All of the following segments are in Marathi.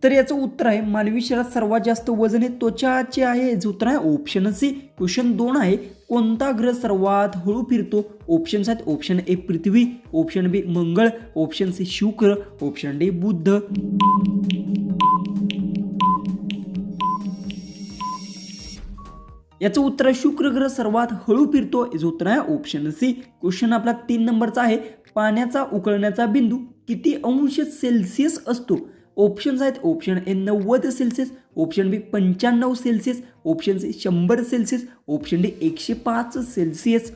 तर याचं उत्तर आहे मानवी शरीरात सर्वात जास्त वजन हे त्वचाचे आहे. याचं उत्तर आहे ऑप्शन सी. क्वेश्चन 2 आहे कोणता ग्रह सर्वात हळू फिरतो? ऑप्शन्स आहेत ऑप्शन ए पृथ्वी, ऑप्शन बी मंगळ, ऑप्शन सी शुक्र, ऑप्शन डी बुध. याचं उत्तर आहे शुक्र ग्रह सर्वात हळू फिरतो. याचं उत्तर आहे ऑप्शन सी. क्वेश्चन आपला 3 नंबरचा आहे पाण्याचा उकळण्याचा बिंदू किती अंश सेल्सिअस असतो? ऑप्शन्स आहेत option A 90 Celsius, option B 95 Celsius, option C 100 Celsius, option D 105 Celsius.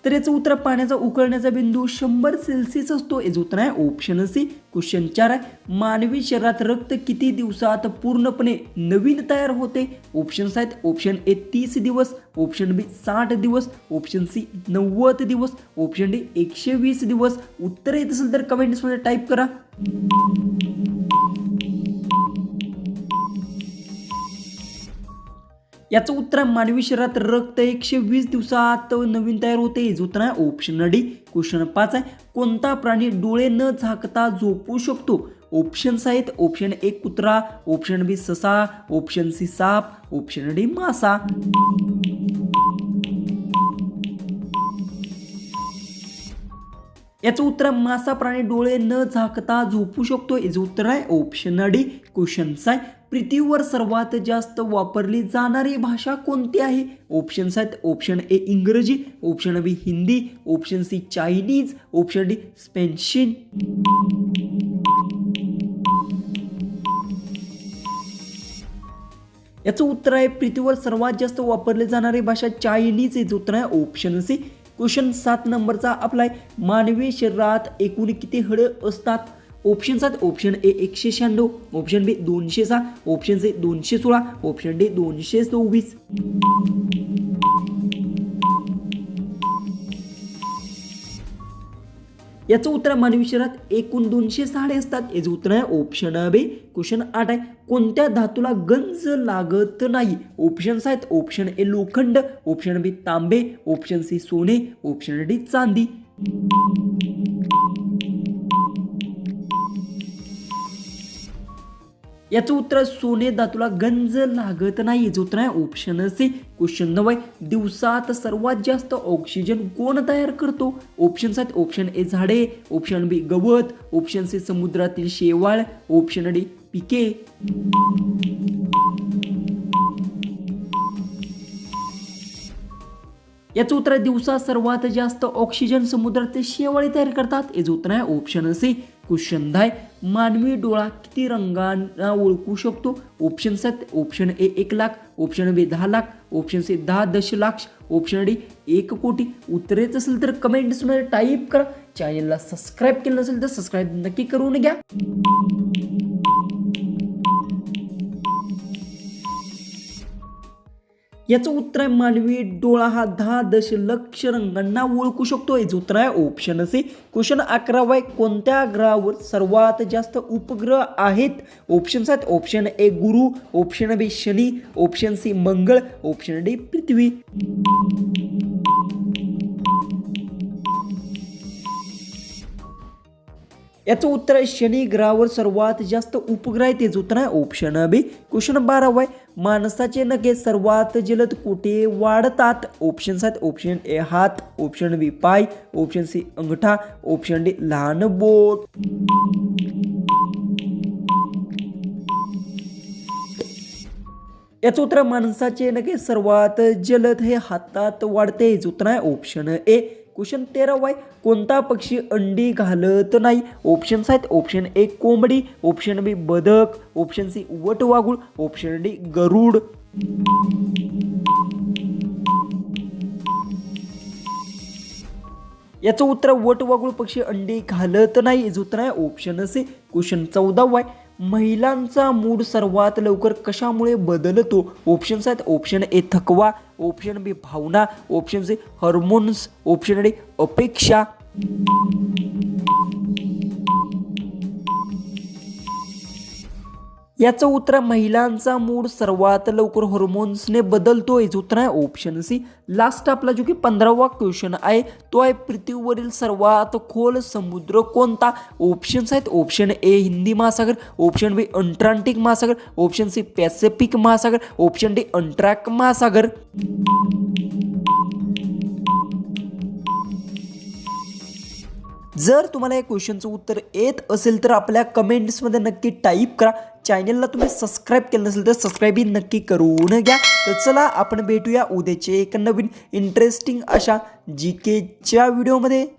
तर याचं उत्तर पाण्याचा उकळण्याचा बिंदू 100 सेल्सिअस असतो. याचं उत्तर आहे ऑप्शन सी. क्वेश्चन 4 आहे मानवी शरीरात रक्त किती दिवसात पूर्णपणे नवीन तयार होते? ऑप्शन्स आहेत ऑप्शन ए 30 दिवस, ऑप्शन बी 60 दिवस, ऑप्शन सी 90 दिवस, ऑप्शन डी 120 दिवस. उत्तर येत असेल तर कमेंट्समध्ये टाईप करा. याचं उत्तर मानवी शरीरात रक्त 120 दिवसात नवीन तयार होते. याचं उत्तर आहे ऑप्शन डी. क्वेश्चन 5 आहे कोणता प्राणी डोळे न झाकता झोपू शकतो? ऑप्शन्स आहेत ऑप्शन ए कुत्रा, ऑप्शन बी ससा, ऑप्शन सी साप, ऑप्शन डी मासा. याचं उत्तर मासा प्राणी डोळे न झाकता झोपू शकतो. याचं उत्तर आहे ऑप्शन डी. क्वेश्चन आहे पृथ्वीवर सर्वात जास्त वापरली जाणारी भाषा कोणती आहे? ऑप्शन्स आहेत ऑप्शन ए इंग्रजी, option B Hindi, option C Chinese, option D Spanish. याचं उत्तर आहे पृथ्वीवर सर्वात जास्त वापरली जाणारी भाषा चायनीज. याचं उत्तर आहे ऑप्शन सी. क्वेश्चन 7 नंबरचा आपला आहे मानवी शरीरात एकूण किती हाडे असतात? ऑप्शन्स आहेत option A 196, option B 206, option C 216, option D 224. याचं उत्तर मानवी शरीरात एकूण 206 हाडे असतात. याचं उत्तर आहे ऑप्शन बी. क्वेश्चन 8 आहे कोणत्या धातूला गंज लागत नाही? ऑप्शन्स आहेत ऑप्शन ए लोखंड, ऑप्शन बी तांबे, ऑप्शन सी सोने, ऑप्शन डी चांदी. याचं उत्तर सोने धातूला गंज लागत नाही. याचं उत्तर आहे ऑप्शन सी. क्वेश्चन 9 दिवसात सर्वात जास्त ऑक्सिजन कोण तयार करतो? ऑप्शन्स आहेत ऑप्शन ए झाडे, ऑप्शन बी गवत, ऑप्शन सी समुद्रातील शेवाळ, ऑप्शन डी पिके. याचं उत्तर दिवसात सर्वात जास्त ऑक्सिजन समुद्रातील शेवाळे तयार करतात. याचं उत्तर आहे ऑप्शन सी. क्वेश्चन 10 मानवी डोळा किती रंगांना ओळखू शकतो? ऑप्शन्स आहेत option A 1 lakh, option B 10 lakh, option C 10 दशलक्ष, ऑप्शन डी 1 कोटी. उत्तर येत असेल तर कमेंट्समध्ये टाईप करा. चॅनलला सबस्क्राईब केलं नसेल तर सबस्क्राईब नक्की करून घ्या. याचं उत्तर आहे मानवी डोळा हा 10 दशलक्ष रंगांना ओळखू शकतो. याचं उत्तर आहे ऑप्शन सी. क्वेश्चन 11 कोणत्या ग्रहावर सर्वात जास्त उपग्रह आहेत? ऑप्शन्स आहेत ऑप्शन ए गुरु, ऑप्शन बी शनी, ऑप्शन सी मंगळ, ऑप्शन डी पृथ्वी. याचं उत्तर आहे शनी ग्रहावर सर्वात जास्त उपग्रह आहेत. याचं उत्तर आहे ऑप्शन बी. क्वेश्चन 12 माणसाचे नखे सर्वात जलद कुठे वाढतात? ऑप्शन्स आहेत ऑप्शन ए हात, ऑप्शन बी पाय, ऑप्शन सी अंगठा, ऑप्शन डी लहान बोट. याचं उत्तर माणसाचे नखे सर्वात जलद हे हातात वाढते. याचं उत्तर आहे ऑप्शन ए. क्वेश्चन 13 कोणता पक्षी अंडी घालत नाही? ऑप्शन्स आहेत ऑप्शन ए कोंबडी, ऑप्शन बी बदक, ऑप्शन सी वटवाघूळ, ऑप्शन डी गरुड. याचं उत्तर वटवाघूळ पक्षी अंडी घालत नाही. याचं उत्तर आहे ऑप्शन सी. क्वेश्चन 14 महिलांचा मूड सर्वात लवकर कशामुळे बदलतो? ऑप्शन्स आहेत ऑप्शन ए थकवा, ऑप्शन बी भावना, option C hormones, option D अपेक्षा. याचं उत्तर आहे महिलांचा मूड सर्वात लवकर हॉर्मोन्सने बदलतो. याचं उत्तर आहे ऑप्शन सी. लास्ट आपला जो की 15वा क्वेश्चन आहे तो आहे पृथ्वीवरील सर्वात खोल समुद्र कोणता. ऑप्शन्स आहेत ऑप्शन ए हिंदी महासागर, ऑप्शन बी अंटार्क्टिक महासागर, ऑप्शन सी पॅसिफिक महासागर, ऑप्शन डी अंटार्क महासागर. जर तुम्हाला या क्वेश्चनचं उत्तर येत असेल तर आपल्या कमेंट्समध्ये नक्की टाईप करा. चॅनलला तुम्ही सबस्क्राईब केलं नसेल तर सबस्क्राईबही नक्की करून घ्या. तर चला आपण भेटूया उद्याचे एक नवीन इंटरेस्टिंग अशा GKच्या व्हिडिओमध्ये.